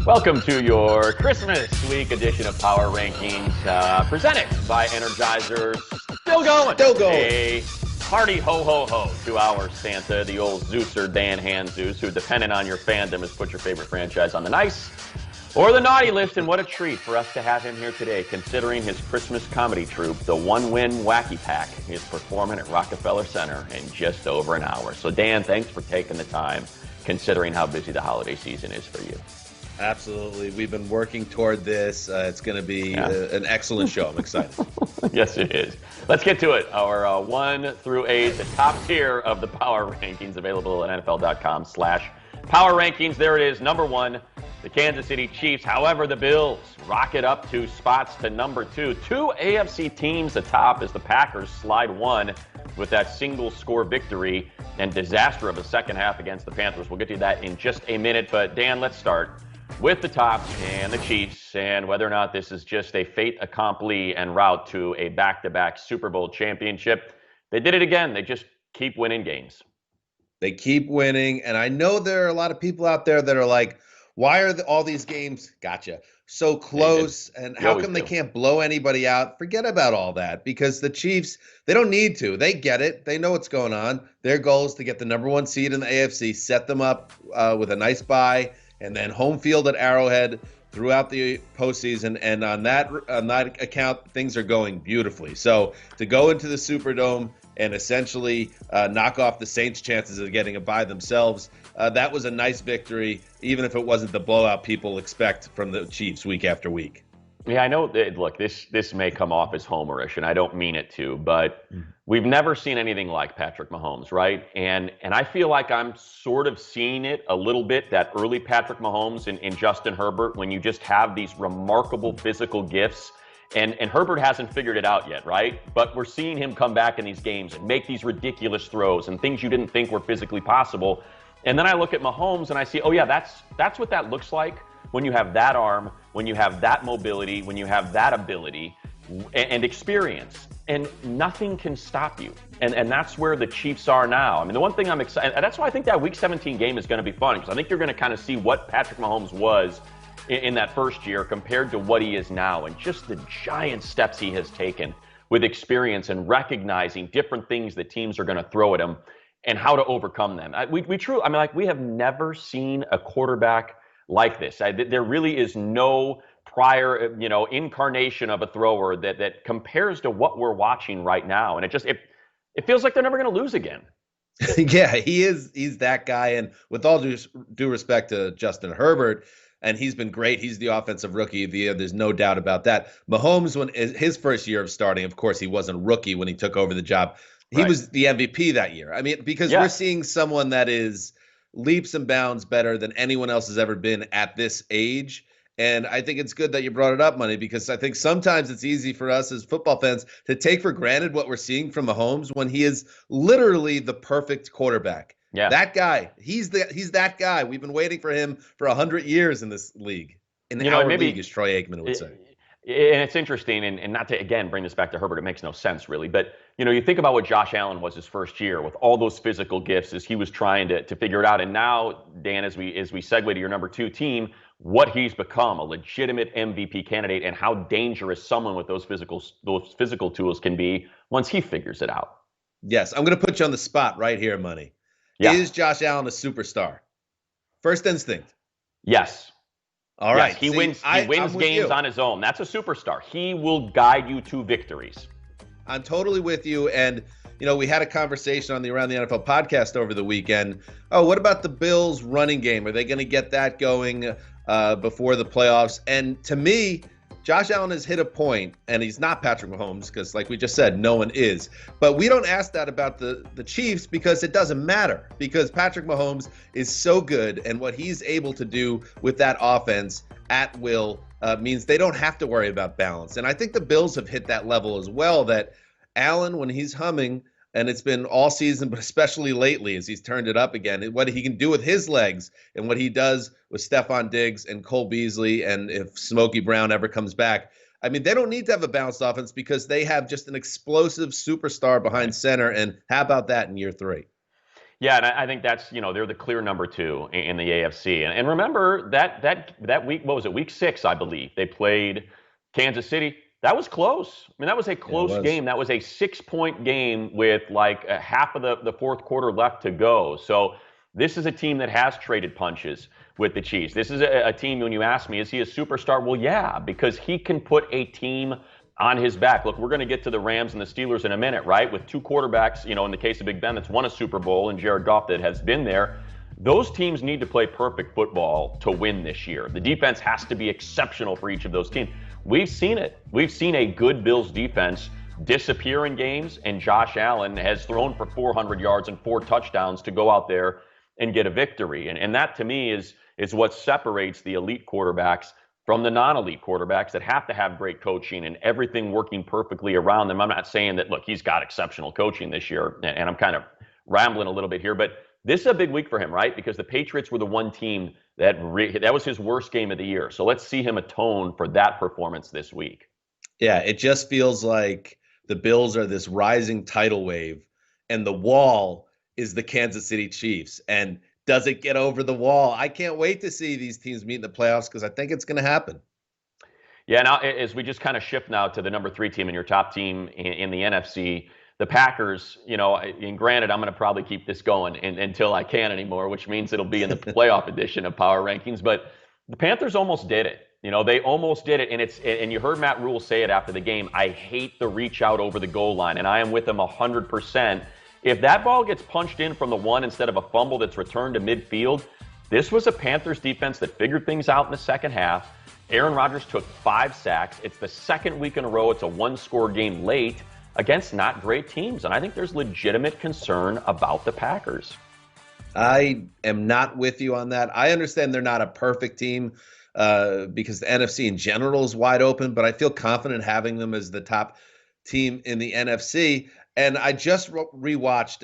Welcome to your Christmas week edition of Power Rankings, presented by Energizer. Still going. A hearty ho-ho-ho to our Santa, the old Zeuser Dan Zeus, who, depending on your fandom, has put your favorite franchise on the nice or the naughty list. And what a treat for us to have him here today, considering his Christmas comedy troupe, the One-Win Wacky Pack, is performing at Rockefeller Center in just over an hour. So, Dan, thanks for taking the time, considering how busy the holiday season is for you. Absolutely. We've been working toward this. It's going to be an excellent show. I'm excited. Yes, it is. Let's get to it. Our 1 through 8, the top tier of the Power Rankings, available at NFL.com/Power Rankings. There it is. Number 1, the Kansas City Chiefs. However, the Bills rocket up 2 spots to number 2. 2 AFC teams atop as the Packers slide 1 with that single-score victory and disaster of the second half against the Panthers. We'll get to that in just a minute. But, Dan, let's start with the Tops and the Chiefs, and whether or not this is just a fait accompli en route to a back-to-back Super Bowl championship. They did it again. They just keep winning games. They keep winning, and I know there are a lot of people out there that are like, why are all these games, so close, and how come they can't blow anybody out? Forget about all that, because the Chiefs, they don't need to. They get it. They know what's going on. Their goal is to get the number 1 seed in the AFC, set them up with a nice bye, and then home field at Arrowhead throughout the postseason. And on that account, things are going beautifully. So to go into the Superdome and essentially knock off the Saints' chances of getting a bye themselves, that was a nice victory, even if it wasn't the blowout people expect from the Chiefs week after week. Yeah, I know that, look, this may come off as homerish, and I don't mean it to, but we've never seen anything like Patrick Mahomes, right? And I feel like I'm sort of seeing it a little bit, that early Patrick Mahomes in Justin Herbert, when you just have these remarkable physical gifts. And Herbert hasn't figured it out yet, right? But we're seeing him come back in these games and make these ridiculous throws and things you didn't think were physically possible. And then I look at Mahomes and I see, oh yeah, that's what that looks like when you have that arm, when you have that mobility, when you have that ability and experience. And nothing can stop you. And that's where the Chiefs are now. I mean, the one thing I'm excited, and that's why I think that Week 17 game is going to be fun, because I think you're going to kind of see what Patrick Mahomes was in that first year compared to what he is now, and just the giant steps he has taken with experience and recognizing different things that teams are going to throw at him and how to overcome them. We have never seen a quarterback like this. There really is no prior, incarnation of a thrower that compares to what we're watching right now. And it feels like they're never going to lose again. Yeah, he's that guy. And with all due respect to Justin Herbert, and he's been great. He's the offensive rookie of the year. There's no doubt about that. Mahomes, when his first year of starting, of course, he wasn't rookie when he took over the job. He was the MVP that year. I mean, because we're seeing someone that is leaps and bounds better than anyone else has ever been at this age. And I think it's good that you brought it up, Money, because I think sometimes it's easy for us as football fans to take for granted what we're seeing from Mahomes when he is literally the perfect quarterback. Yeah, that guy. He's that guy. We've been waiting for him for 100 years in this league. In our league, as Troy Aikman would say. And it's interesting, and not to, again, bring this back to Herbert, it makes no sense, really. But, you think about what Josh Allen was his first year with all those physical gifts as he was trying to figure it out. And now, Dan, as we segue to your number 2 team, what he's become, a legitimate MVP candidate, and how dangerous someone with those physical tools can be once he figures it out. Yes, I'm going to put you on the spot right here, Money. Yeah. Is Josh Allen a superstar? First instinct. Yes. All right. He wins games on his own. That's a superstar. He will guide you to victories. I'm totally with you. And, we had a conversation on the Around the NFL podcast over the weekend. Oh, what about the Bills running game? Are they going to get that going before the playoffs? And to me, Josh Allen has hit a point, and he's not Patrick Mahomes because, like we just said, no one is. But we don't ask that about the Chiefs because it doesn't matter, because Patrick Mahomes is so good, and what he's able to do with that offense at will means they don't have to worry about balance. And I think the Bills have hit that level as well, that Allen, when he's humming, and it's been all season, but especially lately as he's turned it up again, what he can do with his legs and what he does with Stephon Diggs and Cole Beasley, and if Smokey Brown ever comes back. I mean, they don't need to have a balanced offense because they have just an explosive superstar behind center, and how about that in year 3? Yeah, and I think that's, they're the clear number two in the AFC. And remember that week, what was it, week 6, I believe, they played Kansas City. That was close. I mean, that was a Yeah, it close was. game. That was a 6-point game with like a half of the fourth quarter left to go. So this is a team that has traded punches with the Chiefs. This is a team, when you ask me, is he a superstar? Well, yeah, because he can put a team on his back. Look, we're going to get to the Rams and the Steelers in a minute, right? With two quarterbacks, in the case of Big Ben, that's won a Super Bowl, and Jared Goff that has been there. Those teams need to play perfect football to win this year. The defense has to be exceptional for each of those teams. We've seen it. We've seen a good Bills defense disappear in games, and Josh Allen has thrown for 400 yards and 4 touchdowns to go out there and get a victory. And that, to me, is what separates the elite quarterbacks from the non-elite quarterbacks that have to have great coaching and everything working perfectly around them. I'm not saying that, look, he's got exceptional coaching this year, and I'm kind of rambling a little bit here, but this is a big week for him, right? Because the Patriots were the one team that was his worst game of the year. So let's see him atone for that performance this week. Yeah, it just feels like the Bills are this rising tidal wave, and the wall is the Kansas City Chiefs. And does it get over the wall? I can't wait to see these teams meet in the playoffs because I think it's going to happen. Yeah, now as we just kind of shift now to the number 3 team and your top team in the NFC, the Packers, and granted, I'm going to probably keep this going until I can't anymore, which means it'll be in the playoff edition of Power Rankings. But the Panthers almost did it. They almost did it. And you heard Matt Rule say it after the game. I hate the reach out over the goal line, and I am with him 100%. If that ball gets punched in from the 1 instead of a fumble that's returned to midfield, this was a Panthers defense that figured things out in the second half. Aaron Rodgers took 5 sacks. It's the second week in a row it's a 1-score game late against not great teams. And I think there's legitimate concern about the Packers. I am not with you on that. I understand they're not a perfect team because the NFC in general is wide open, but I feel confident having them as the top team in the NFC. And I just rewatched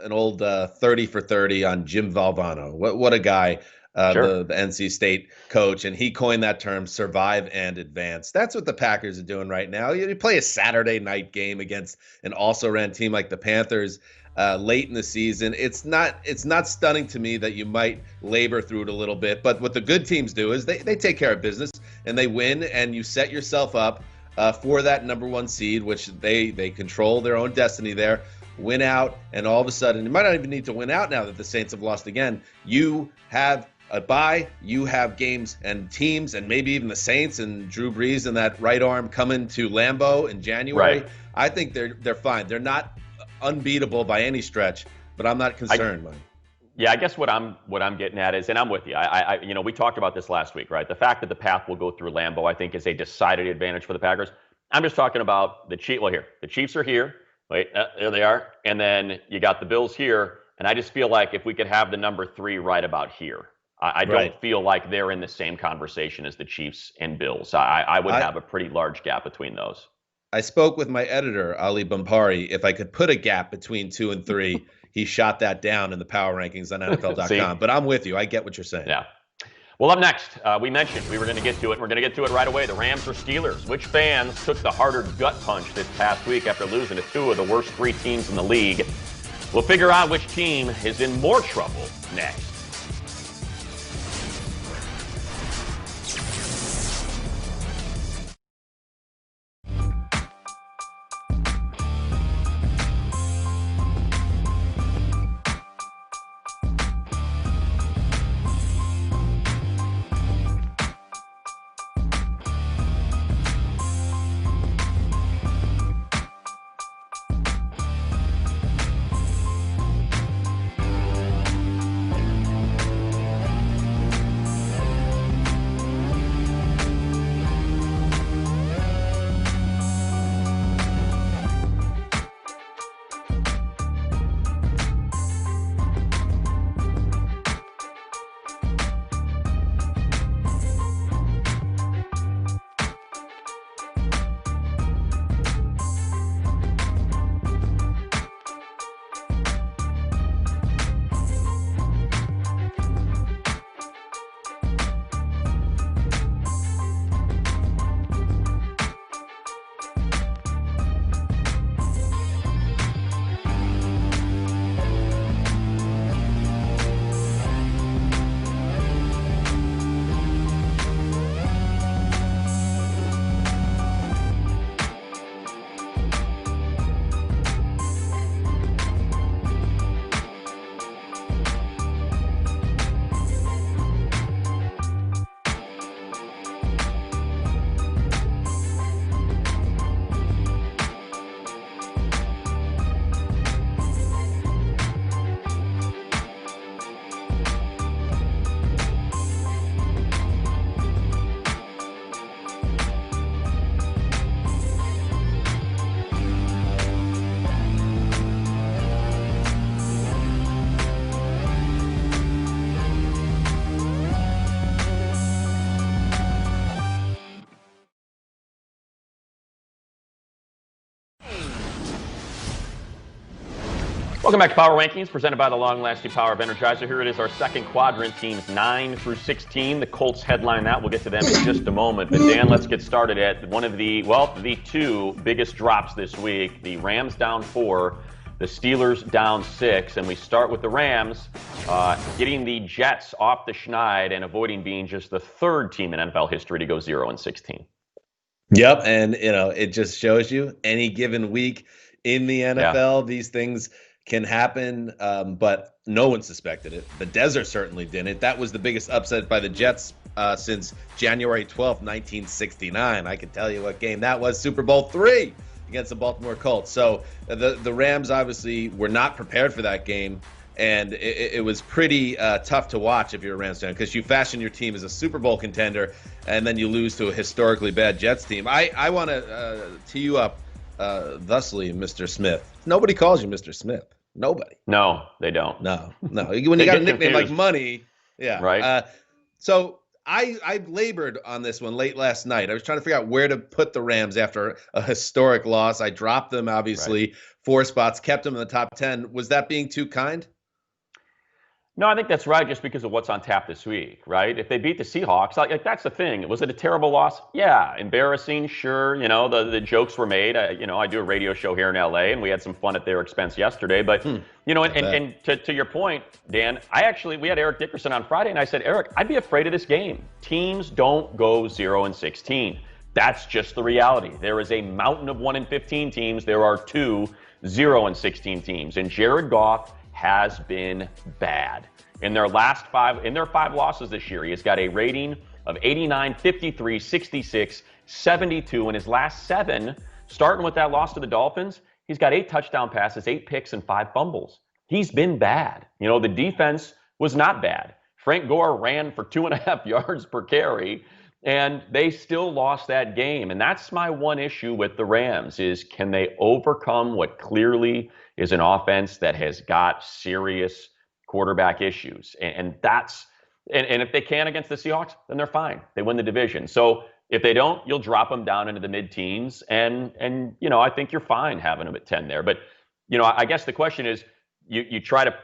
an old 30 for 30 on Jim Valvano. What a guy, Sure. the NC State coach. And he coined that term, survive and advance. That's what the Packers are doing right now. You play a Saturday night game against an also-ran team like the Panthers late in the season. It's not stunning to me that you might labor through it a little bit. But what the good teams do is they take care of business and they win, and you set yourself up for that number 1 seed, which they control their own destiny there. Win out, and all of a sudden, you might not even need to win out now that the Saints have lost again. You have a bye, you have games and teams, and maybe even the Saints and Drew Brees and that right arm coming to Lambeau in January. Right. I think they're fine. They're not unbeatable by any stretch, but I'm not concerned, Mike. Yeah, I guess what I'm getting at is, and I'm with you. We talked about this last week, right? The fact that the path will go through Lambeau, I think, is a decided advantage for the Packers. I'm just talking about the Chiefs. Well, here, the Chiefs are here. Wait, there they are. And then you got the Bills here. And I just feel like if we could have the number 3 right about here, I don't feel like they're in the same conversation as the Chiefs and Bills. I would have a pretty large gap between those. I spoke with my editor, Ali Bompari. If I could put a gap between 2 and 3, he shot that down in the power rankings on NFL.com. But I'm with you. I get what you're saying. Yeah. Well, up next, we mentioned we were going to get to it. We're going to get to it right away. The Rams or Steelers. Which fans took the harder gut punch this past week after losing to 2 of the worst 3 teams in the league? We'll figure out which team is in more trouble next. Welcome back to Power Rankings, presented by the long-lasting power of Energizer. Here it is, our second quadrant, teams 9 through 16. The Colts headline that. We'll get to them in just a moment. But Dan, let's get started at one of the two biggest drops this week. The Rams down 4, the Steelers down 6. And we start with the Rams getting the Jets off the schneid and avoiding being just the third team in NFL history to go 0-16. Yep, and it just shows you any given week in the NFL, these things can happen, but no one suspected it. The Desert certainly didn't. That was the biggest upset by the Jets since January 12th, 1969. I can tell you what game that was, Super Bowl III against the Baltimore Colts. So the Rams obviously were not prepared for that game, and it was pretty tough to watch if you're a Rams fan, because you fashion your team as a Super Bowl contender, and then you lose to a historically bad Jets team. I want to tee you up thusly, Mr. Smith. Nobody calls you Mr. Smith. Nobody. No, they don't. No. When you got a nickname like Money, yeah. Right. So I labored on this one late last night. I was trying to figure out where to put the Rams after a historic loss. I dropped them, obviously, 4 spots, kept them in the top 10. Was that being too kind? No, I think that's right, just because of what's on tap this week, right? If they beat the Seahawks, like that's the thing. Was it a terrible loss? Yeah. Embarrassing, sure. The jokes were made. I do a radio show here in LA, and we had some fun at their expense yesterday. But, and to your point, Dan, we had Eric Dickerson on Friday, and I said, Eric, I'd be afraid of this game. Teams don't go 0-16. That's just the reality. There is a mountain of 1-15 teams. There are 2 0-16 teams. And Jared Goff has been bad. In their 5 losses this year, he has got a rating of 89, 53, 66, 72. In his last 7, starting with that loss to the Dolphins, he's got 8 touchdown passes, 8 picks, and 5 fumbles. He's been bad. The defense was not bad. Frank Gore ran for 2.5 yards per carry, and they still lost that game. And that's my one issue with the Rams is, can they overcome what clearly is an offense that has got serious quarterback issues? And if they can against the Seahawks, then they're fine. They win the division. So if they don't, you'll drop them down into the mid-teens. And I think you're fine having them at 10 there. But, I guess the question is, you try to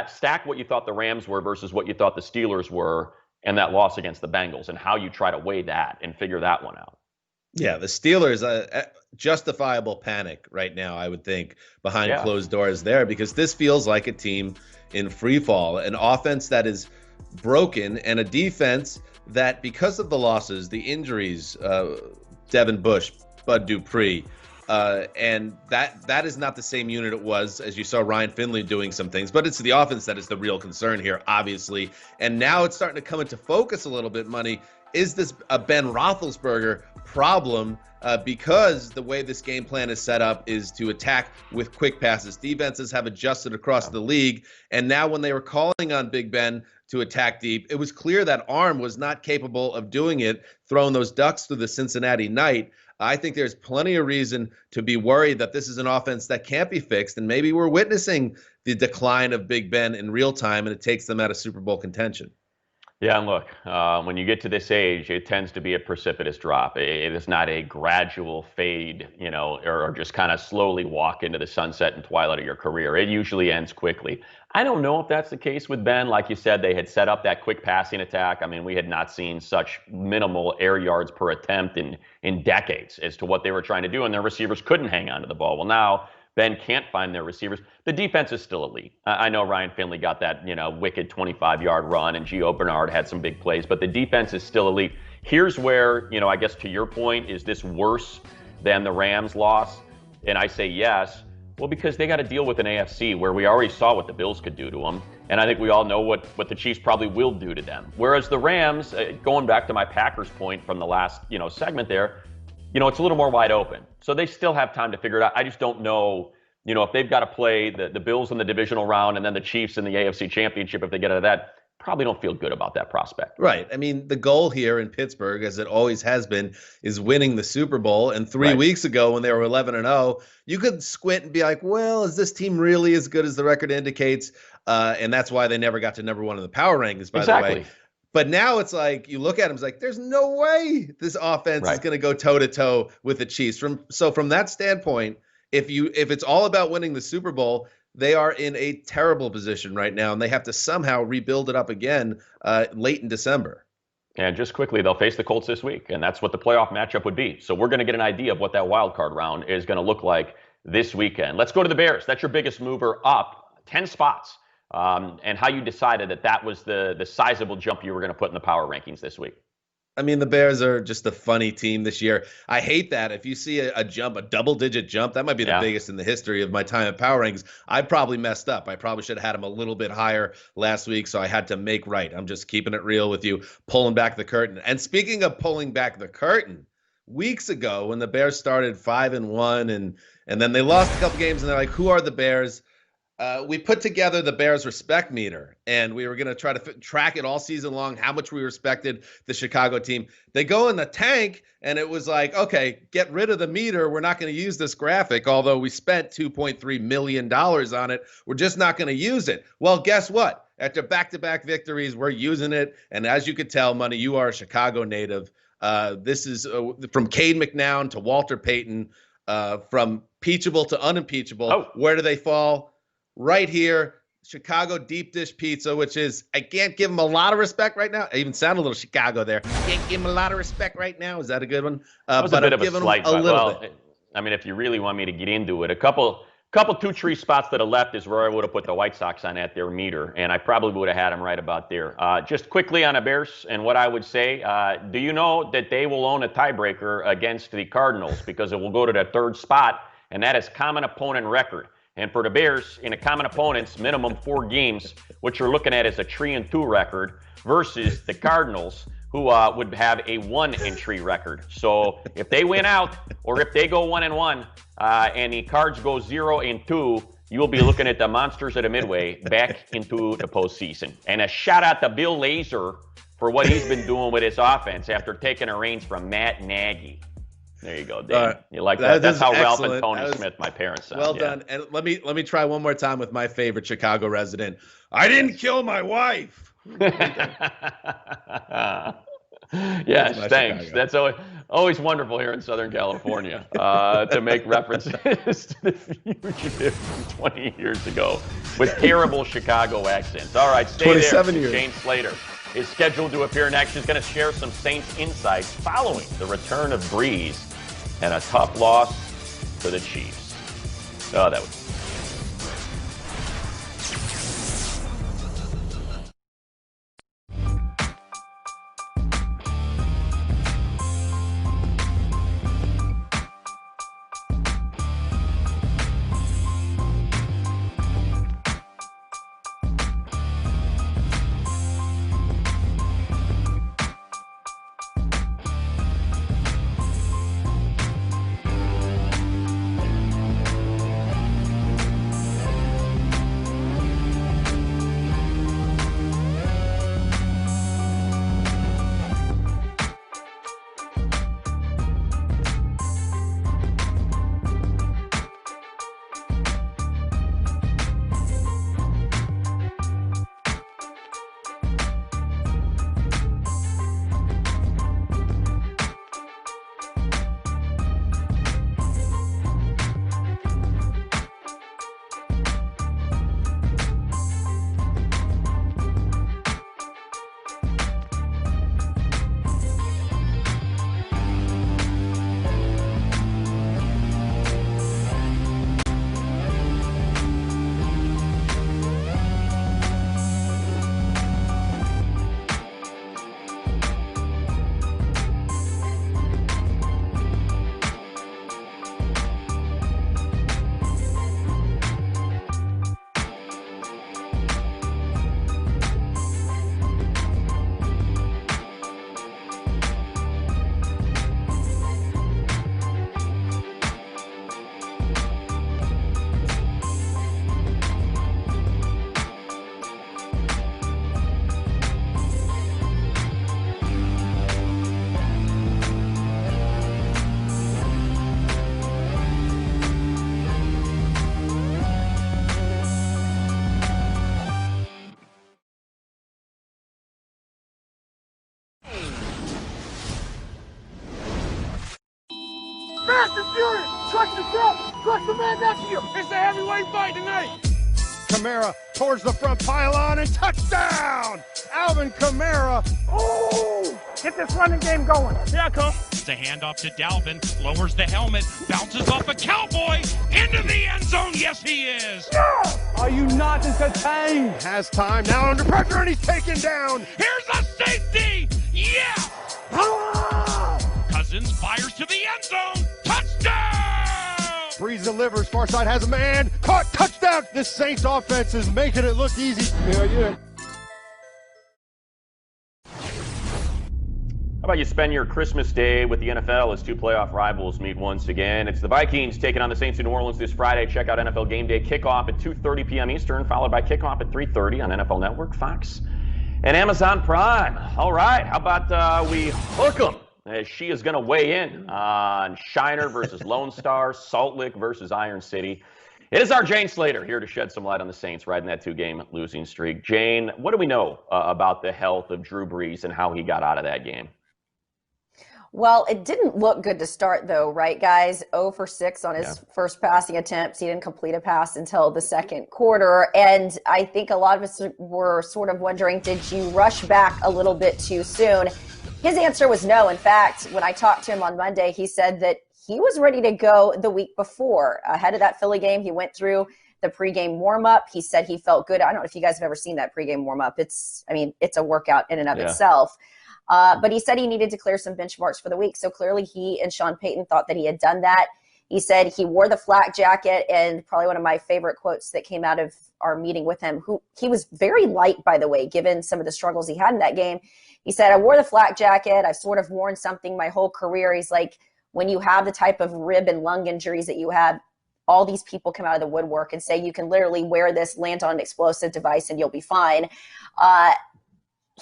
stack what you thought the Rams were versus what you thought the Steelers were, and that loss against the Bengals, and how you try to weigh that and figure that one out. Yeah, the Steelers, justifiable panic right now, I would think, behind closed doors there, because this feels like a team in free fall, an offense that is broken, and a defense that, because of the losses, the injuries, Devin Bush, Bud Dupree, and that is not the same unit it was, as you saw Ryan Finley doing some things, but it's the offense that is the real concern here, obviously. And now it's starting to come into focus a little bit, Money. Is this a Ben Roethlisberger problem? Because the way this game plan is set up is to attack with quick passes. Defenses have adjusted across the league, and now when they were calling on Big Ben to attack deep, it was clear that arm was not capable of doing it, throwing those ducks through the Cincinnati night. I think there's plenty of reason to be worried that this is an offense that can't be fixed, and maybe we're witnessing the decline of Big Ben in real time, and it takes them out of Super Bowl contention. Yeah, and look, when you get to this age, it tends to be a precipitous drop. It is not a gradual fade, or just kind of slowly walk into the sunset and twilight of your career. It usually ends quickly. I don't know if that's the case with Ben. Like you said, they had set up that quick passing attack. I mean, we had not seen such minimal air yards per attempt in decades as to what they were trying to do, and their receivers couldn't hang on to the ball. Well, now Ben can't find their receivers. The defense is still elite. I know Ryan Finley got that, wicked 25-yard run, and Gio Bernard had some big plays, but the defense is still elite. Here's where, I guess to your point, is this worse than the Rams loss? And I say yes. Well, because they got to deal with an AFC where we already saw what the Bills could do to them. And I think we all know what the Chiefs probably will do to them. Whereas the Rams, going back to my Packers point from the last, segment there, it's a little more wide open. So they still have time to figure it out. I just don't know, if they've got to play the Bills in the divisional round and then the Chiefs in the AFC Championship, if they get out of that, probably don't feel good about that prospect. Right. I mean, the goal here in Pittsburgh, as it always has been, is winning the Super Bowl. And 3 weeks ago, when they were 11-0, you could squint and be like, well, is this team really as good as the record indicates? And that's why they never got to number 1 in the power rankings, by the way. But now it's like, you look at them, it's like, there's no way this offense is going to go toe-to-toe with the Chiefs. From that standpoint, if it's all about winning the Super Bowl, they are in a terrible position right now, and they have to somehow rebuild it up again late in December. And just quickly, they'll face the Colts this week, and that's what the playoff matchup would be. So we're going to get an idea of what that wild card round is going to look like this weekend. Let's go to the Bears. That's your biggest mover up 10 spots, and how you decided that was the sizable jump you were going to put in the power rankings this week. I mean, the Bears are just a funny team this year. I hate that. If you see a jump, a double-digit jump, that might be the biggest in the history of my time at Power Rankings. I probably messed up. I probably should have had them a little bit higher last week, so I had to make right. I'm just keeping it real with you, pulling back the curtain. And speaking of pulling back the curtain, weeks ago when the Bears started 5-1 and then they lost a couple games and they're like, who are the Bears? We put together the Bears respect meter, and we were going to try to track it all season long, how much we respected the Chicago team. They go in the tank, and it was like, okay, get rid of the meter. We're not going to use this graphic, although we spent $2.3 million on it. We're just not going to use it. Well, guess what? After back-to-back victories, we're using it, and as you could tell, Money, you are a Chicago native. This is from Cade McNown to Walter Payton, from peachable to unimpeachable. Oh. Where do they fall? Right here, Chicago deep dish pizza, which is, I can't give them a lot of respect right now. I even sound a little Chicago there. Can't give them a lot of respect right now. Is that a good one? That was a bit of a slight, a little bit. I mean, if you really want me to get into it, a couple 2-3 spots to the left is where I would have put the White Sox on at their meter, and I probably would have had them right about there. Just quickly on the Bears and what I would say, do you know that they will own a tiebreaker against the Cardinals because it will go to the third spot, and that is common opponent record. And for the Bears, in a common opponent's minimum 4 games, what you're looking at is a 3-2 record versus the Cardinals, who would have a 1-3 record. So if they win out, or if they go 1-1, and the Cards go 0-2, you will be looking at the monsters of the Midway back into the postseason. And a shout out to Bill Lazor for what he's been doing with his offense after taking the reins from Matt Nagy. There you go, Dave. You like that? That's how Ralph and Tony Smith, my parents, sound. Well done. And let me try one more time with my favorite Chicago resident. I didn't kill my wife. Yes, thanks. Chicago. That's always wonderful here in Southern California to make references to the fugitive from 20 years ago with terrible Chicago accents. All right, stay 27 there. Years. Shane Slater is scheduled to appear next. He's going to share some Saints insights following the return of Breeze and a tough loss to the Chiefs. Oh, that was... Fast and Furious! Trust yourself! Trust the man next to you! It's a heavyweight fight tonight! Kamara towards the front pylon and touchdown! Alvin Kamara. Oh! Get this running game going. Here I come. It's a handoff to Dalvin, lowers the helmet, bounces off a Cowboy, into the end zone. Yes, he is. Yeah! Are you not entertained? Has time now under pressure and he's taken down. Here's a safety. Yeah! Ah! Cousins fires to the end zone. Touchdown! Breeze delivers. Far side has a man. Caught. Touchdown. This Saints offense is making it look easy. Yeah. How about you spend your Christmas day with the NFL as two playoff rivals meet once again? It's the Vikings taking on the Saints in New Orleans this Friday. Check out NFL Game Day kickoff at 2:30 p.m. Eastern, followed by kickoff at 3:30 on NFL Network, Fox, and Amazon Prime. All right, how about we hook 'em as she is going to weigh in on Shiner versus Lone Star, Salt Lick versus Iron City. It is our Jane Slater here to shed some light on the Saints riding that two-game losing streak. Jane, what do we know about the health of Drew Brees and how he got out of that game? Well, it didn't look good to start, though, right, guys? 0 for 6 on his first passing attempts. He didn't complete a pass until the second quarter. And I think a lot of us were sort of wondering, did you rush back a little bit too soon? His answer was no. In fact, when I talked to him on Monday, he said that he was ready to go the week before. Ahead of that Philly game, he went through the pregame warm-up. He said he felt good. I don't know if you guys have ever seen that pregame warm-up. It's a workout in and of itself. But he said he needed to clear some benchmarks for the week. So clearly he and Sean Payton thought that he had done that. He said he wore the flak jacket, and probably one of my favorite quotes that came out of our meeting with him, he was very light, by the way, given some of the struggles he had in that game. He said, I wore the flak jacket. I've sort of worn something my whole career. He's like, when you have the type of rib and lung injuries that you have, all these people come out of the woodwork and say you can literally wear this, land on an explosive device, and you'll be fine.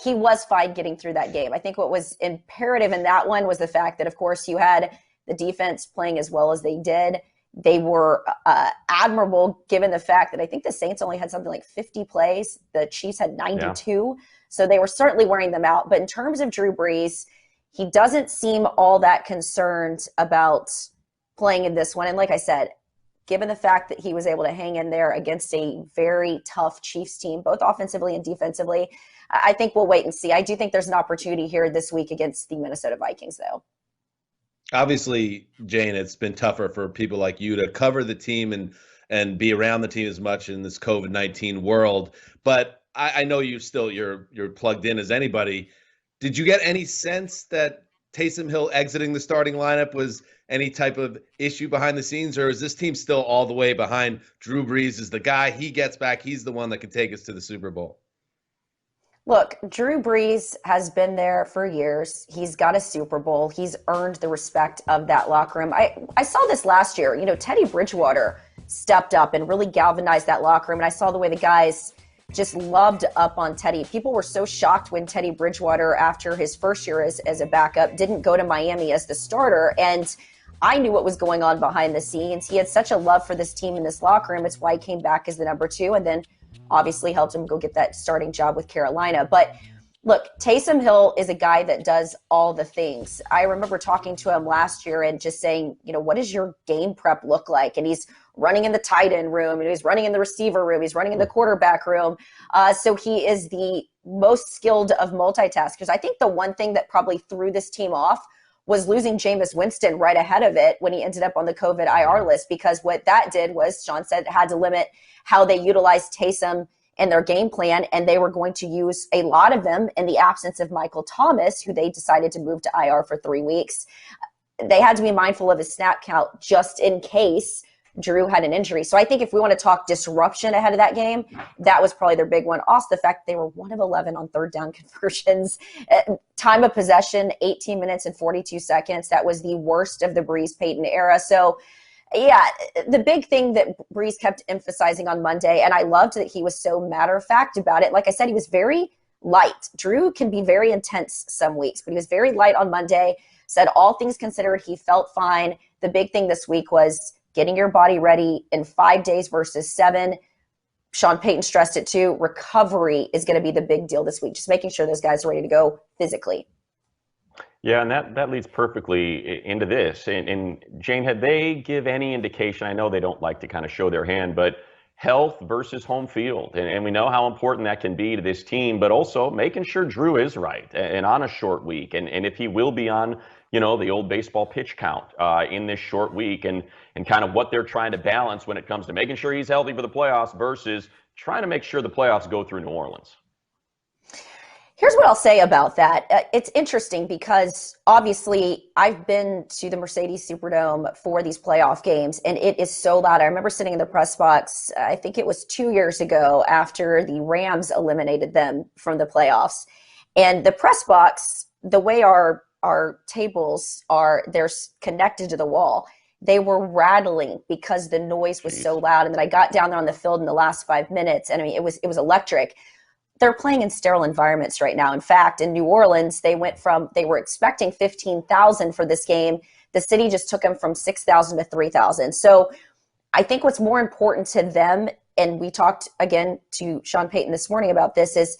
He was fine getting through that game. I think what was imperative in that one was the fact that, of course, you had the defense playing as well as they did. They were admirable given the fact that I think the Saints only had something like 50 plays. The Chiefs had 92. Yeah. So they were certainly wearing them out. But in terms of Drew Brees, he doesn't seem all that concerned about playing in this one. And like I said, given the fact that he was able to hang in there against a very tough Chiefs team, both offensively and defensively, I think we'll wait and see. I do think there's an opportunity here this week against the Minnesota Vikings, though. Obviously, Jane, it's been tougher for people like you to cover the team and be around the team as much in this COVID-19 world. But I know you're plugged in as anybody. Did you get any sense that Taysom Hill exiting the starting lineup was any type of issue behind the scenes, or is this team still all the way behind Drew Brees is the guy? He gets back. He's the one that can take us to the Super Bowl. Look, Drew Brees has been there for years. He's got a Super Bowl. He's earned the respect of that locker room. I saw this last year. Teddy Bridgewater stepped up and really galvanized that locker room. And I saw the way the guys just loved up on Teddy. People were so shocked when Teddy Bridgewater, after his first year as a backup, didn't go to Miami as the starter. And I knew what was going on behind the scenes. He had such a love for this team in this locker room. It's why he came back as the number 2 and then obviously helped him go get that starting job with Carolina. But look, Taysom Hill is a guy that does all the things. I remember talking to him last year and just saying, what does your game prep look like? And he's running in the tight end room, and he's running in the receiver room, he's running in the quarterback room. So he is the most skilled of multitaskers. I think the one thing that probably threw this team off was losing Jameis Winston right ahead of it when he ended up on the COVID IR list, because what that did was, Sean said, it had to limit how they utilized Taysom in their game plan, and they were going to use a lot of them in the absence of Michael Thomas, who they decided to move to IR for 3 weeks. They had to be mindful of his snap count just in case Drew had an injury. So I think if we want to talk disruption ahead of that game, that was probably their big one. Also, the fact that they were 1 of 11 on third down conversions. Time of possession, 18 minutes and 42 seconds. That was the worst of the Brees-Payton era. So, yeah, the big thing that Brees kept emphasizing on Monday, and I loved that he was so matter-of-fact about it. Like I said, he was very light. Drew can be very intense some weeks, but he was very light on Monday, said all things considered, he felt fine. The big thing this week was getting your body ready in 5 days versus 7. Sean Payton stressed it too. Recovery is going to be the big deal this week, just making sure those guys are ready to go physically. Yeah, and that leads perfectly into this. And Jane, had they give any indication, I know they don't like to kind of show their hand, but health versus home field. And we know how important that can be to this team, but also making sure Drew is right and on a short week. And if he will be on, the old baseball pitch count in this short week and kind of what they're trying to balance when it comes to making sure he's healthy for the playoffs versus trying to make sure the playoffs go through New Orleans. Here's what I'll say about that. It's interesting because obviously I've been to the Mercedes Superdome for these playoff games, and it is so loud. I remember sitting in the press box, I think it was 2 years ago after the Rams eliminated them from the playoffs. And the press box, the way our tables are, they're connected to the wall. They were rattling because the noise was so loud. And then I got down there on the field in the last 5 minutes, and I mean, it was electric. They're playing in sterile environments right now. In fact, in New Orleans, they were expecting 15,000 for this game. The city just took them from 6,000 to 3,000. So I think what's more important to them, and we talked again to Sean Payton this morning about this, is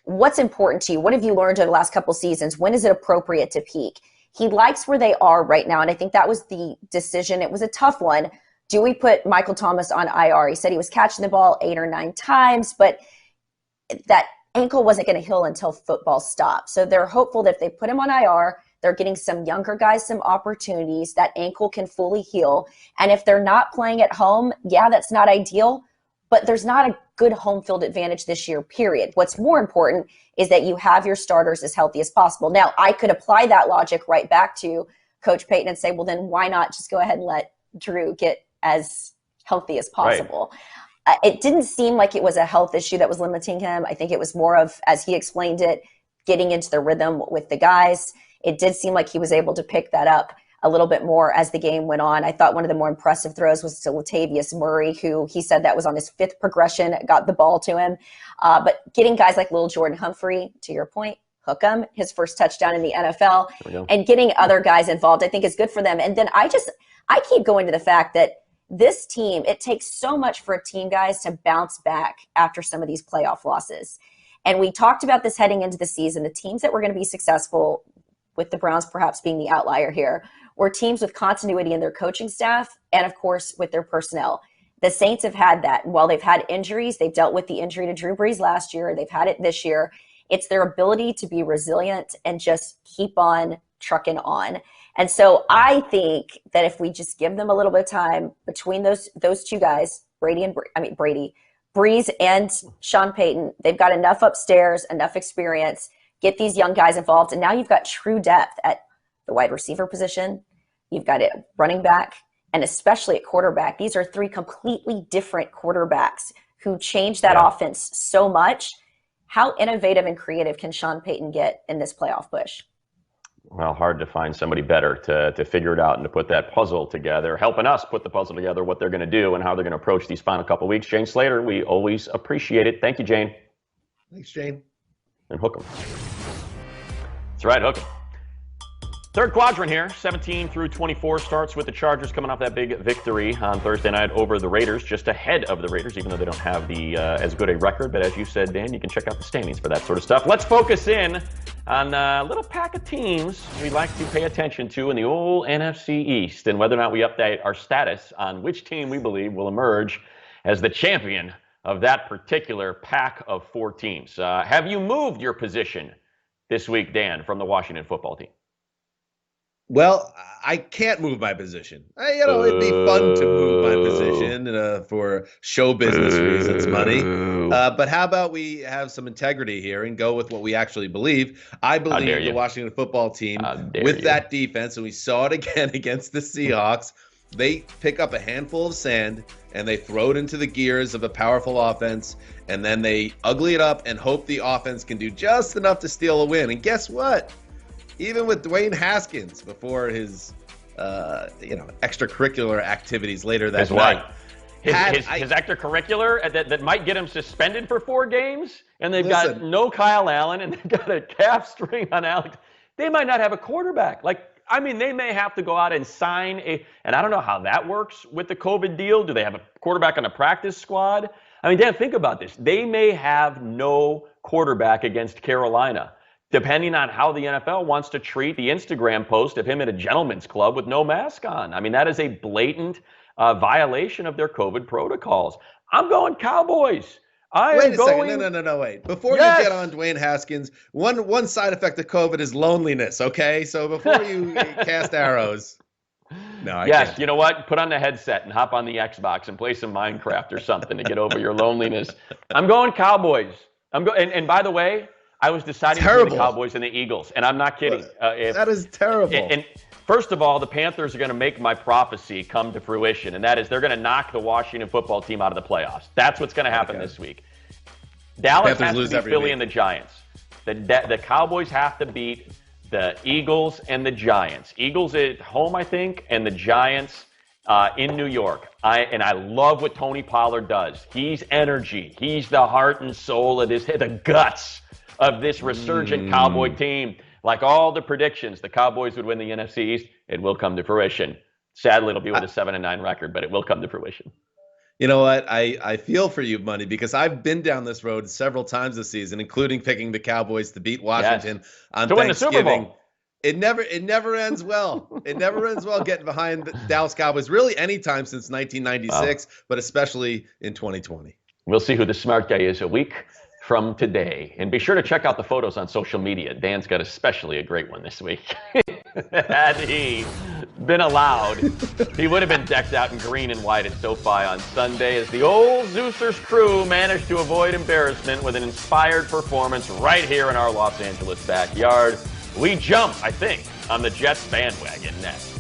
what's important to you? What have you learned over the last couple seasons? When is it appropriate to peak? He likes where they are right now, and I think that was the decision. It was a tough one. Do we put Michael Thomas on IR? He said he was catching the ball 8 or 9 times, but that ankle wasn't going to heal until football stopped. So they're hopeful that if they put him on IR, they're getting some younger guys some opportunities. That ankle can fully heal. And if they're not playing at home, yeah, that's not ideal, but there's not a good home field advantage this year, period. What's more important is that you have your starters as healthy as possible. Now, I could apply that logic right back to Coach Payton and say, well, then why not just go ahead and let Drew get as healthy as possible? Right. It didn't seem like it was a health issue that was limiting him. I think it was more of, as he explained it, getting into the rhythm with the guys. It did seem like he was able to pick that up a little bit more as the game went on. I thought one of the more impressive throws was to Latavius Murray, who he said that was on his 5th progression, got the ball to him. But getting guys like Lil Jordan Humphrey, to your point, hook him, his first touchdown in the NFL, and getting other guys involved, I think is good for them. And then I keep going to the fact that this team, it takes so much for a team, guys, to bounce back after some of these playoff losses. And we talked about this heading into the season. The teams that were going to be successful, with the Browns perhaps being the outlier here, were teams with continuity in their coaching staff and, of course, with their personnel. The Saints have had that. And while they've had injuries, they've dealt with the injury to Drew Brees last year. They've had it this year. It's their ability to be resilient and just keep on trucking on. And so I think that if we just give them a little bit of time between those two guys, Brees and Sean Payton, they've got enough upstairs, enough experience, get these young guys involved. And now you've got true depth at the wide receiver position. You've got it running back, and especially at quarterback. These are 3 completely different quarterbacks who change that offense so much. How innovative and creative can Sean Payton get in this playoff push? Well, hard to find somebody better to figure it out and to put that puzzle together, helping us put the puzzle together, what they're going to do and how they're going to approach these final couple of weeks. Jane Slater, we always appreciate it. Thank you, Jane. Thanks, Jane. And hook 'em. That's right, hook 'em. Third quadrant here, 17 through 24 starts with the Chargers coming off that big victory on Thursday night over the Raiders, just ahead of the Raiders, even though they don't have the as good a record. But as you said, Dan, you can check out the standings for that sort of stuff. Let's focus in on a little pack of teams we like to pay attention to in the old NFC East and whether or not we update our status on which team we believe will emerge as the champion of that particular pack of 4 teams. Have you moved your position this week, Dan, from the Washington football team? Well, I can't move my position. It'd be fun to move my position for show business reasons, money. But how about we have some integrity here and go with what we actually believe? I believe the Washington football team with that defense, and we saw it again against the Seahawks. They pick up a handful of sand and they throw it into the gears of a powerful offense, and then they ugly it up and hope the offense can do just enough to steal a win. And guess what? Even with Dwayne Haskins before his, extracurricular activities later that night. His extracurricular that might get him suspended for 4 games, and they've got no Kyle Allen, and they've got a calf string on Alex. They might not have a quarterback. They may have to go out and sign and I don't know how that works with the COVID deal. Do they have a quarterback on the practice squad? I mean, Dan, think about this. They may have no quarterback against Carolina, depending on how the NFL wants to treat the Instagram post of him at a gentleman's club with no mask on. I mean, that is a blatant violation of their COVID protocols. I'm going Cowboys. Wait a second. No, wait. Before Yes. you get on Dwayne Haskins, one side effect of COVID is loneliness, okay? So before you cast arrows. No, I Yes, can't. you know what? Put on the headset and hop on the Xbox and play some Minecraft or something to get over your loneliness. I'm going Cowboys. And by the way, I was deciding between the Cowboys and the Eagles, and I'm not kidding. That is terrible. And first of all, the Panthers are going to make my prophecy come to fruition, and that is they're going to knock the Washington football team out of the playoffs. That's what's going to happen this week. Dallas has to beat Philly and the Giants. The Cowboys have to beat the Eagles and the Giants. Eagles at home, I think, and the Giants in New York. I love what Tony Pollard does. He's energy. He's the heart and soul of the guts of this resurgent Cowboy team. Like all the predictions, the Cowboys would win the NFC East. It will come to fruition. Sadly, it'll be with a 7-9 record, but it will come to fruition. You know what? I feel for you, Money, because I've been down this road several times this season, including picking the Cowboys to beat Washington on to Thanksgiving. Win the Super Bowl. It never ends well. It never ends well getting behind the Dallas Cowboys, really any time since 1996, but especially in 2020. We'll see who the smart guy is a week from today. And be sure to check out the photos on social media. Dan's got especially a great one this week. Had he been allowed, he would have been decked out in green and white at SoFi on Sunday as the old Zeusers crew managed to avoid embarrassment with an inspired performance right here in our Los Angeles backyard. We jump, I think, on the Jets bandwagon next.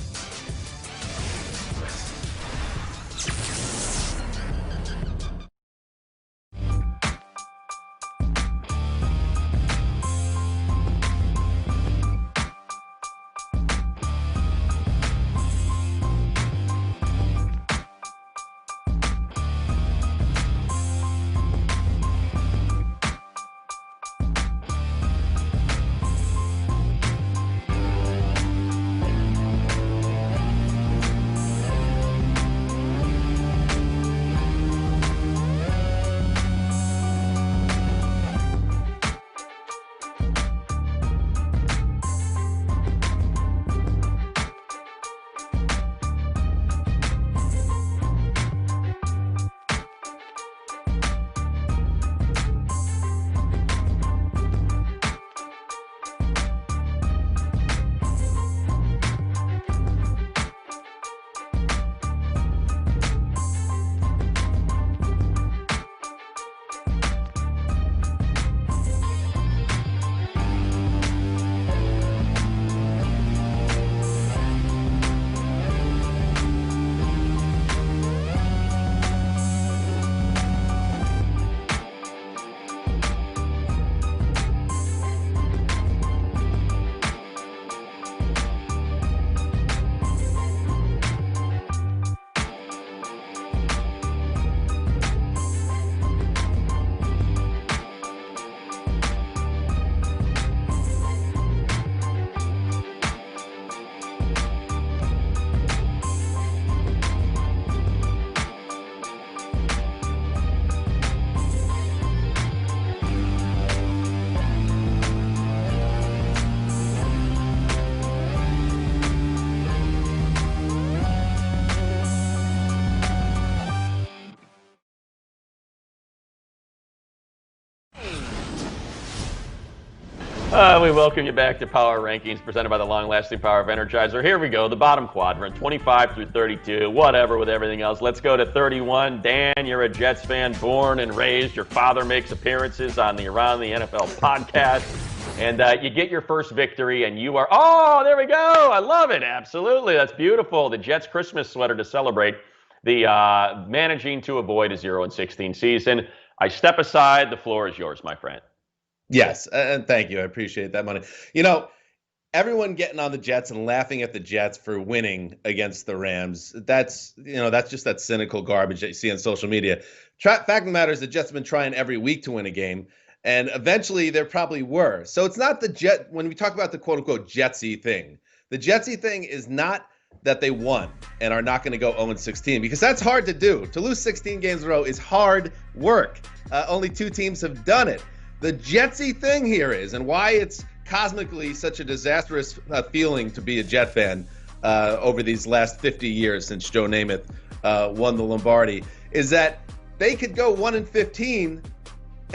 We welcome you back to Power Rankings presented by the long-lasting power of Energizer. Here we go, the bottom quadrant, 25 through 32, whatever with everything else. Let's go to 31. Dan, you're a Jets fan, born and raised. Your father makes appearances on the Around the NFL podcast. And you get your first victory, and you are, oh, there we go. I love it. Absolutely. That's beautiful. The Jets Christmas sweater to celebrate the managing to avoid a 0-16 season. I step aside. The floor is yours, my friend. Yes, and thank you. I appreciate that, Money. You know, everyone getting on the Jets and laughing at the Jets for winning against the Rams, that's just that cynical garbage that you see on social media. Fact of the matter is the Jets have been trying every week to win a game, and eventually there probably were. So it's not when we talk about the quote-unquote Jetsy thing, the Jetsy thing is not that they won and are not going to go 0-16, because that's hard to do. To lose 16 games in a row is hard work. Only 2 teams have done it. The Jetsy thing here is, and why it's cosmically such a disastrous feeling to be a Jet fan over these last 50 years since Joe Namath won the Lombardi, is that they could go 1-15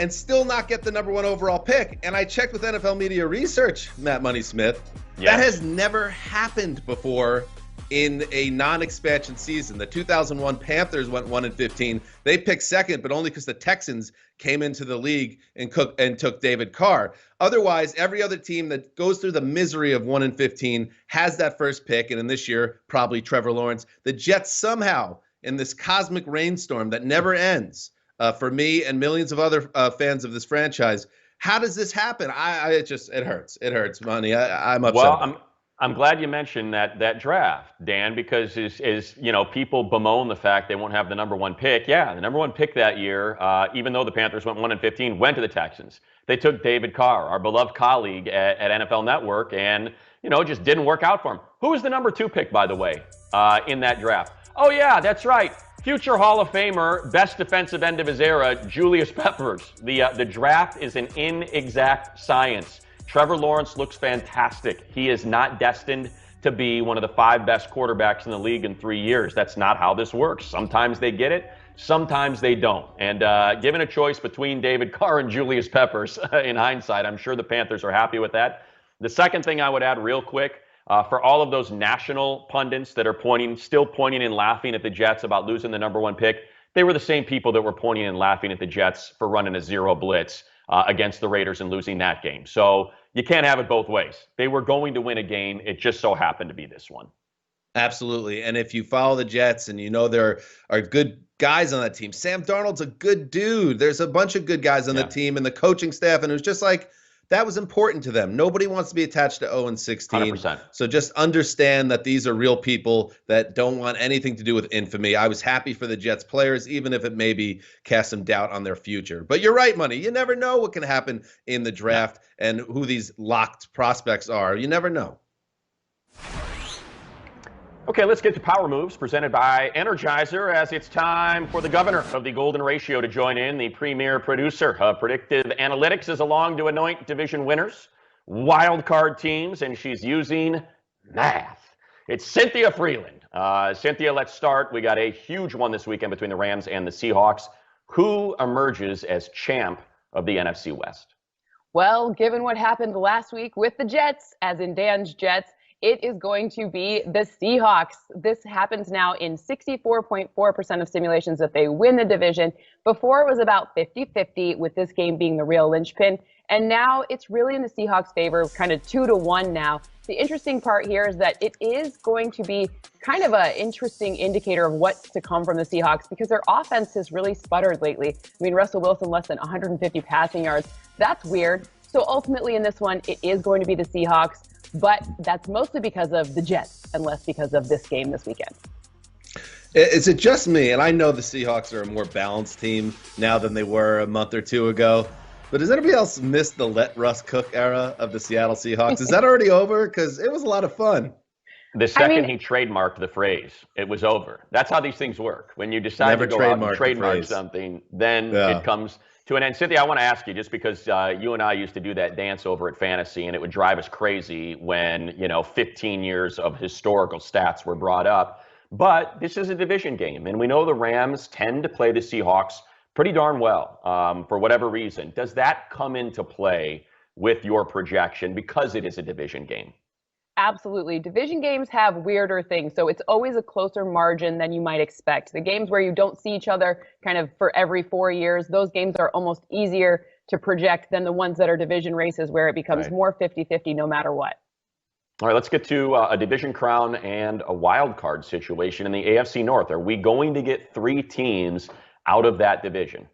and still not get the number 1 overall pick. And I checked with NFL Media Research, Matt Money Smith. Yes. That has never happened before in a non-expansion season. The 2001 Panthers went 1-15. They picked second, but only because the Texans came into the league and took David Carr. Otherwise, every other team that goes through the misery of 1-15 has that first pick, and in this year, probably Trevor Lawrence. The Jets somehow, in this cosmic rainstorm that never ends, for me and millions of other fans of this franchise, how does this happen? It hurts. It hurts, Money. I'm upset. Well, I'm glad you mentioned that draft, Dan, because is people bemoan the fact they won't have the number 1 pick. Yeah, the number 1 pick that year, even though the Panthers went 1-15, went to the Texans. They took David Carr, our beloved colleague at NFL Network, and it just didn't work out for him. Who was the number 2 pick, by the way, in that draft? Oh yeah, that's right. Future Hall of Famer, best defensive end of his era, Julius Peppers. The draft is an inexact science. Trevor Lawrence looks fantastic. He is not destined to be one of the 5 best quarterbacks in the league in 3 years. That's not how this works. Sometimes they get it, sometimes they don't. And given a choice between David Carr and Julius Peppers, in hindsight, I'm sure the Panthers are happy with that. The second thing I would add real quick, for all of those national pundits that are still pointing and laughing at the Jets about losing the number 1 pick, they were the same people that were pointing and laughing at the Jets for running a 0 blitz against the Raiders and losing that game. So you can't have it both ways. They were going to win a game. It just so happened to be this one. Absolutely. And if you follow the Jets and there are good guys on that team, Sam Darnold's a good dude. There's a bunch of good guys on the team and the coaching staff. And it was just like, that was important to them. Nobody wants to be attached to 0-16. 100%. So just understand that these are real people that don't want anything to do with infamy. I was happy for the Jets players, even if it maybe cast some doubt on their future. But you're right, Money. You never know what can happen in the draft and who these locked prospects are. You never know. Okay, let's get to Power Moves presented by Energizer, as it's time for the governor of the Golden Ratio to join in. The premier producer of predictive analytics is along to anoint division winners, wild card teams, and she's using math. It's Cynthia Freeland. Cynthia, let's start. We got a huge one this weekend between the Rams and the Seahawks. Who emerges as champ of the NFC West? Well, given what happened last week with the Jets, as in Dan's Jets, it is going to be the Seahawks. This happens now in 64.4% of simulations that they win the division. Before it was about 50-50, with this game being the real linchpin. And now it's really in the Seahawks' favor, kind of 2-1 now. The interesting part here is that it is going to be kind of an interesting indicator of what's to come from the Seahawks, because their offense has really sputtered lately. I mean, Russell Wilson less than 150 passing yards. That's weird. So ultimately in this one, it is going to be the Seahawks. But that's mostly because of the Jets and less because of this game this weekend. Is it just me? And I know the Seahawks are a more balanced team now than they were a month or two ago. But does anybody else miss the let Russ cook era of the Seattle Seahawks? Is that already over? Because it was a lot of fun. The second he trademarked the phrase, it was over. That's how these things work. When you decide to go out and trademark something, then it comes to an end. Cynthia, I want to ask you, just because you and I used to do that dance over at Fantasy, and it would drive us crazy when 15 years of historical stats were brought up. But this is a division game, and we know the Rams tend to play the Seahawks pretty darn well for whatever reason. Does that come into play with your projection because it is a division game? Absolutely. Division games have weirder things, so it's always a closer margin than you might expect. The games where you don't see each other kind of for every 4 years, those games are almost easier to project than the ones that are division races where it becomes more 50-50 no matter what. All right, let's get to a division crown and a wild card situation in the AFC North. Are we going to get 3 teams out of that division?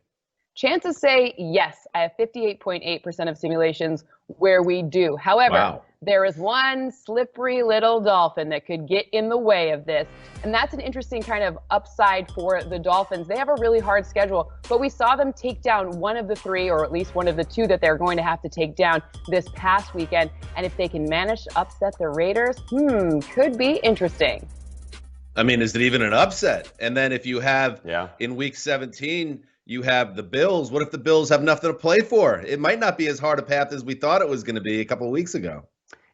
Chances say yes. I have 58.8% of simulations where we do. However, there is one slippery little dolphin that could get in the way of this. And that's an interesting kind of upside for the Dolphins. They have a really hard schedule, but we saw them take down one of the 3, or at least one of the 2 that they're going to have to take down this past weekend. And if they can manage to upset the Raiders, could be interesting. I mean, is it even an upset? And then if you have in week 17, you have the Bills. What if the Bills have nothing to play for? It might not be as hard a path as we thought it was going to be a couple of weeks ago.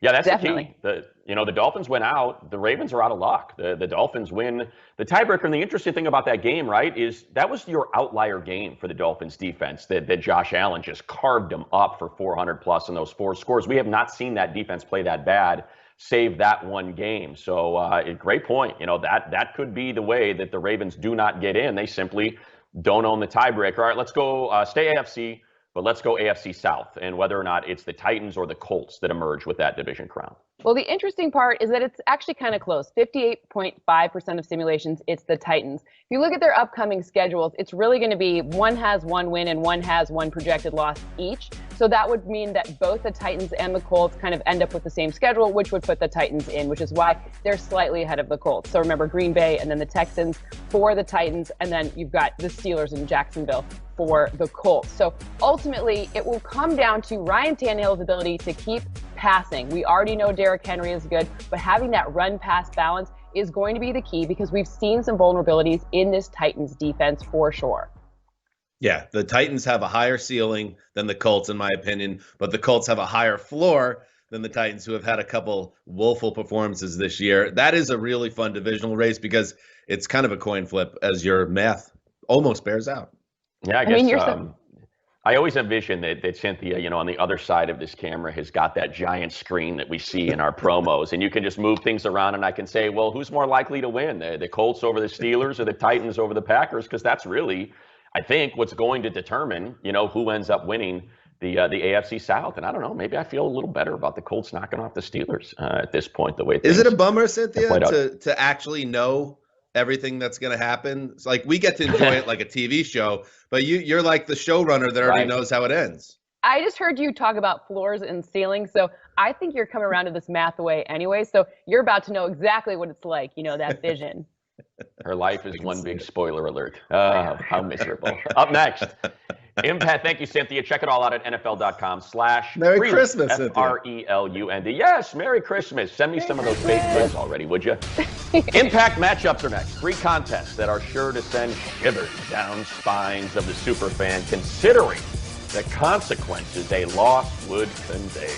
Yeah, that's Definitely. the key. The Dolphins went out. The Ravens are out of luck. The Dolphins win the tiebreaker. And the interesting thing about that game, right, is that was your outlier game for the Dolphins defense. That Josh Allen just carved them up for 400 plus in those 4 scores. We have not seen that defense play that bad, save that one game. So great point. That could be the way that the Ravens do not get in. They simply don't own the tiebreaker. All right, let's go stay AFC. But let's go AFC South and whether or not it's the Titans or the Colts that emerge with that division crown. Well, the interesting part is that it's actually kind of close. 58.5% of simulations, it's the Titans. If you look at their upcoming schedules, it's really going to be one has 1 win and one has 1 projected loss each. So that would mean that both the Titans and the Colts kind of end up with the same schedule, which would put the Titans in, which is why they're slightly ahead of the Colts. So remember, Green Bay and then the Texans for the Titans, and then you've got the Steelers in Jacksonville for the Colts. So ultimately, it will come down to Ryan Tannehill's ability to keep passing. We already know Derrick Henry is good, but having that run-pass balance is going to be the key because we've seen some vulnerabilities in this Titans defense for sure. Yeah, the Titans have a higher ceiling than the Colts, in my opinion, but the Colts have a higher floor than the Titans, who have had a couple woeful performances this year. That is a really fun divisional race because it's kind of a coin flip, as your math almost bears out. Yeah, I guess I always envision that Cynthia, on the other side of this camera has got that giant screen that we see in our promos, and you can just move things around, and I can say, well, who's more likely to win, the Colts over the Steelers or the Titans over the Packers? Because that's really, I think, what's going to determine, who ends up winning the AFC South. And I don't know, maybe I feel a little better about the Colts knocking off the Steelers at this point. The way is it a bummer, Cynthia, to actually know everything that's going to happen? It's like we get to enjoy it like a TV show, but you're like the showrunner that already knows how it ends. I just heard you talk about floors and ceilings, so I think you're coming around to this math away anyway, so you're about to know exactly what it's like, that vision. Her life is one big spoiler alert. How miserable. Up next, Impact. Thank you, Cynthia. Check it all out at NFL.com/. Merry Christmas, FRELUND. Yes, Merry Christmas. Send me some of those fake goods already, would you? Impact matchups are next. 3 contests that are sure to send shivers down spines of the superfan, considering the consequences a loss would convey.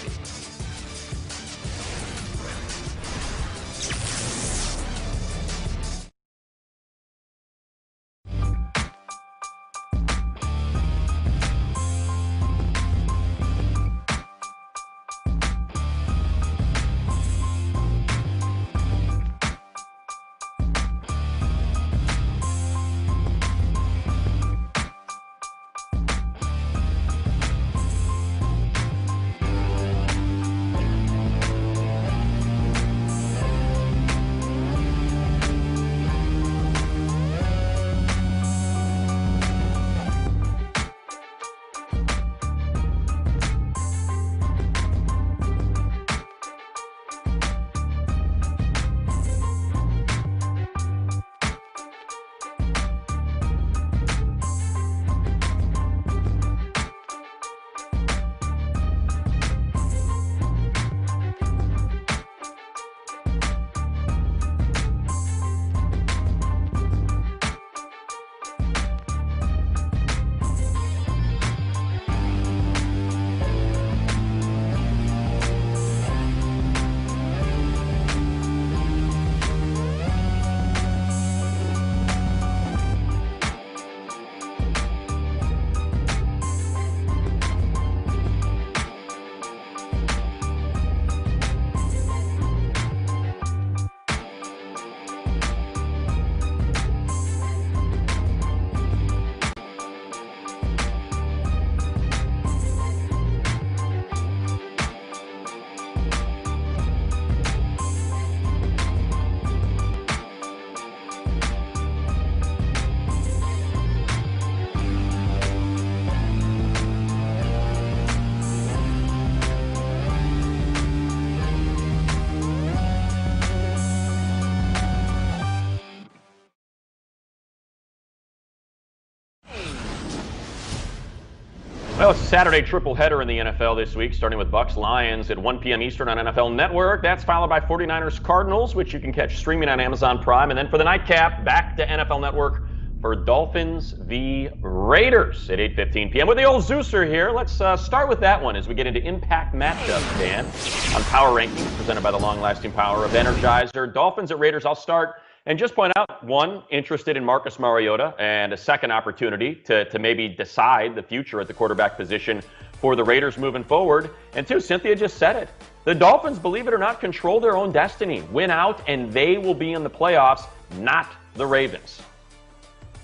Well, it's a Saturday triple header in the NFL this week, starting with Bucs-Lions at 1 p.m. Eastern on NFL Network. That's followed by 49ers-Cardinals, which you can catch streaming on Amazon Prime. And then for the nightcap, back to NFL Network, for Dolphins v. Raiders at 8:15 p.m. with the old Zeuser here. Let's start with that one as we get into impact matchups, Dan, on Power Rankings presented by the long-lasting power of Energizer. Dolphins at Raiders, I'll start and just point out, one, interested in Marcus Mariota, and a second opportunity to maybe decide the future at the quarterback position for the Raiders moving forward. And two, Cynthia just said it. The Dolphins, believe it or not, control their own destiny. Win out, and they will be in the playoffs, not the Ravens.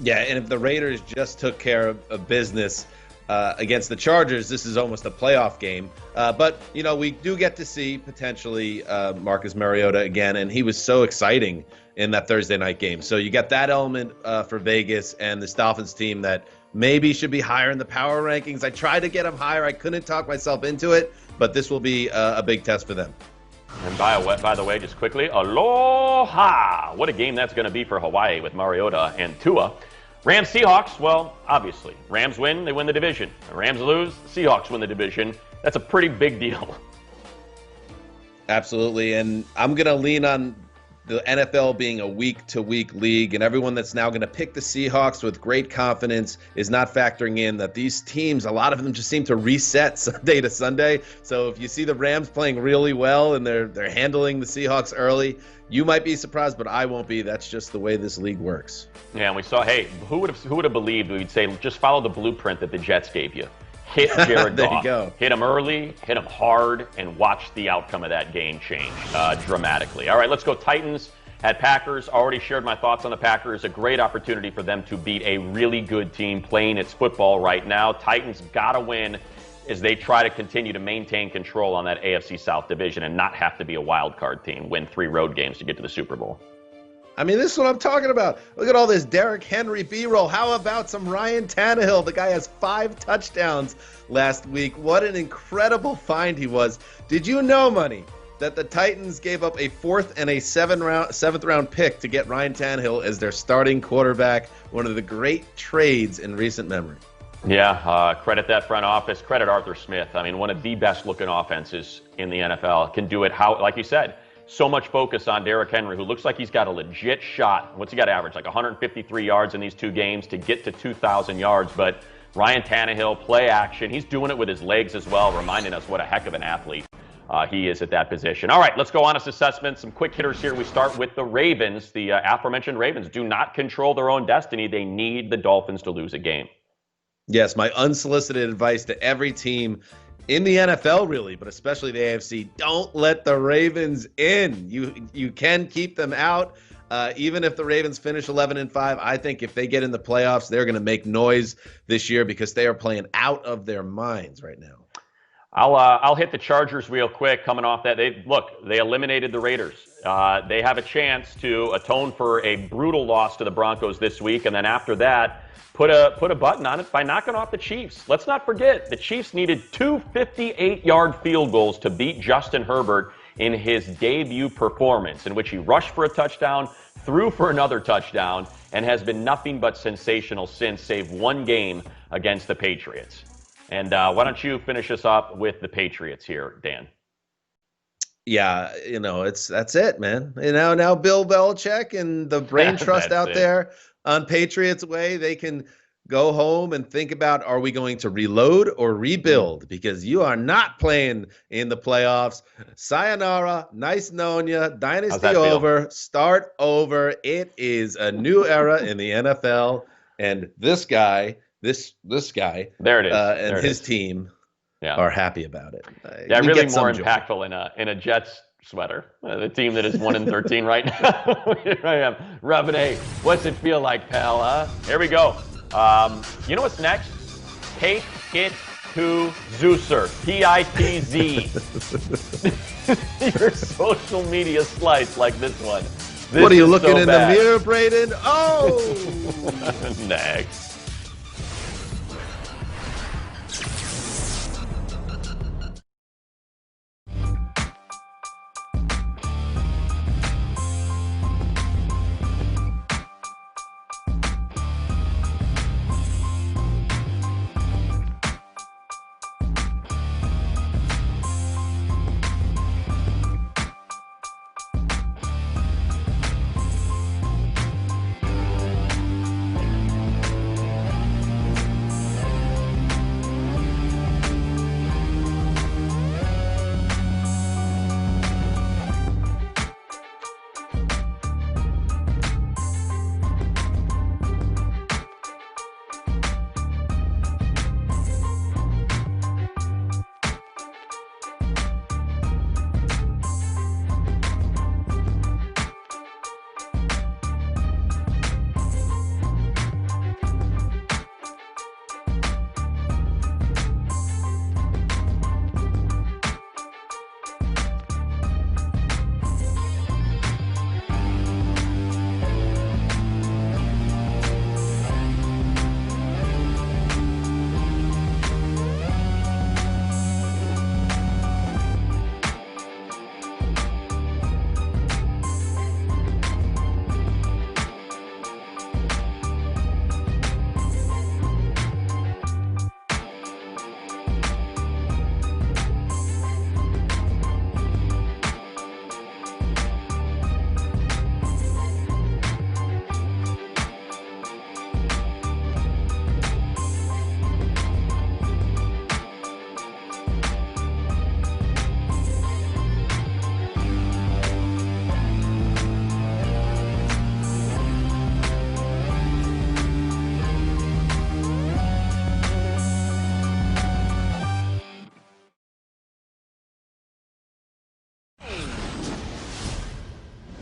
Yeah, and if the Raiders just took care of business against the Chargers, this is almost a playoff game. But, you know, we do get to see potentially Marcus Mariota again, and he was so exciting in that Thursday night game. So you got that element for Vegas and this Dolphins team that maybe should be higher in the power rankings. I tried to get them higher. I couldn't talk myself into it, but this will be a big test for them. And by the way, just quickly, aloha! What a game that's going to be for Hawaii with Mariota and Tua. Rams Seahawks, well, obviously. Rams win, they win the division. The Rams lose, the Seahawks win the division. That's a pretty big deal. Absolutely, and I'm going to lean on the NFL being a week-to-week league, and everyone that's now going to pick the Seahawks with great confidence is not factoring in that these teams, a lot of them just seem to reset Sunday to Sunday. So if you see the Rams playing really well and they're handling the Seahawks early, you might be surprised, but I won't be. That's just the way this league works. Yeah, and we saw, hey, who would have believed we'd say, just follow the blueprint that the Jets gave you. Hit Jared there Goff. You go. Hit him early, hit him hard, and watch the outcome of that game change dramatically. All right, let's go Titans at Packers. Already shared my thoughts on the Packers. A great opportunity for them to beat a really good team playing its football right now. Titans got to win as they try to continue to maintain control on that AFC South division and not have to be a wild card team, win 3 road games to get to the Super Bowl. I mean, this is what I'm talking about. Look at all this Derrick Henry B-roll. How about some Ryan Tannehill? The guy has 5 touchdowns last week. What an incredible find he was. Did you know, Money, that the Titans gave up a 4th and a 7th round pick to get Ryan Tannehill as their starting quarterback? One of the great trades in recent memory. Yeah, credit that front office. Credit Arthur Smith. I mean, one of the best-looking offenses in the NFL. Can do it how, like you said, so much focus on Derrick Henry, who looks like he's got a legit shot. What's he got average? Like 153 yards in these 2 games to get to 2,000 yards. But Ryan Tannehill, play action. He's doing it with his legs as well, reminding us what a heck of an athlete he is at that position. All right, let's go honest assessment. Some quick hitters here. We start with the Ravens. The aforementioned Ravens do not control their own destiny. They need the Dolphins to lose a game. Yes, my unsolicited advice to every team in the NFL, really, but especially the AFC, don't let the Ravens in. You can keep them out. Even if the Ravens finish 11-5, I think if they get in the playoffs, they're going to make noise this year because they are playing out of their minds right now. I'll hit the Chargers real quick. Coming off that, they eliminated the Raiders. They have a chance to atone for a brutal loss to the Broncos this week, and then after that, put a button on it by knocking off the Chiefs. Let's not forget, the Chiefs needed 2 58-yard field goals to beat Justin Herbert in his debut performance, in which he rushed for a touchdown, threw for another touchdown, and has been nothing but sensational since, save 1 game against the Patriots. And why don't you finish us up with the Patriots here, Dan? Yeah, that's it, man. Now Bill Belichick and the brain trust out there on Patriots way, they can go home and think about, are we going to reload or rebuild? Because you are not playing in the playoffs. Sayonara, nice knowing you, dynasty over, start over. It is a new era in the NFL, and this guy, there it is, and his team are happy about it. Really more impactful in a Jets sweater. The team that is 1-13 right now. Here I am, rubbing a. What's it feel like, pal? Huh? Here we go. You know what's next? Take it to Zeuser. P-I-T-Z. Your social media slice like this one. What are you looking in the mirror, Braden? Oh! Next.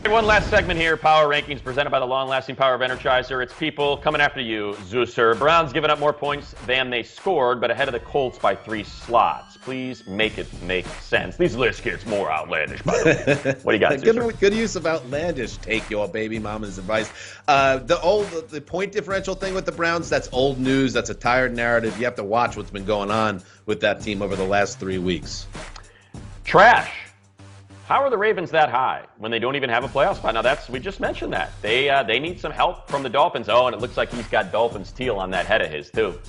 One last segment here, Power Rankings, presented by the long-lasting power of Energizer. It's people coming after you, Zeusser. Browns giving up more points than they scored, but ahead of the Colts by 3 slots. Please make it make sense. These lists get more outlandish, by the way. What do you got, Zeusser? Good use of outlandish. Take your baby mama's advice. The point differential thing with the Browns, that's old news. That's a tired narrative. You have to watch what's been going on with that team over the last 3 weeks. Trash. How are the Ravens that high when they don't even have a playoff spot? Now, we just mentioned that. They need some help from the Dolphins. Oh, and it looks like he's got Dolphins teal on that head of his, too.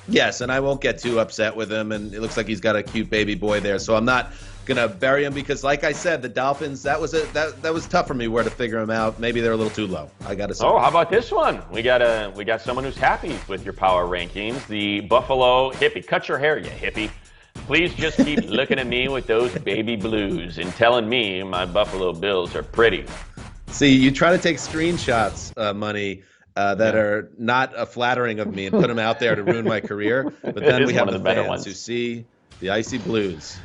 Yes, and I won't get too upset with him, and it looks like he's got a cute baby boy there. So I'm not going to bury him because, like I said, the Dolphins, that was tough for me where to figure him out. Maybe they're a little too low, I got to say. Oh, how about this one? We got someone who's happy with your power rankings, the Buffalo hippie. Cut your hair, you hippie. Please just keep looking at me with those baby blues and telling me my Buffalo Bills are pretty. See, you try to take screenshots, Money, that are not flattering of me and put them out there to ruin my career. But then we have the fans who see the icy blues.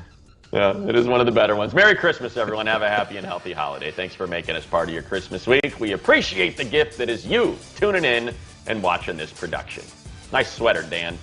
Yeah, it is one of the better ones. Merry Christmas, everyone. Have a happy and healthy holiday. Thanks for making us part of your Christmas week. We appreciate the gift that is you tuning in and watching this production. Nice sweater, Dan.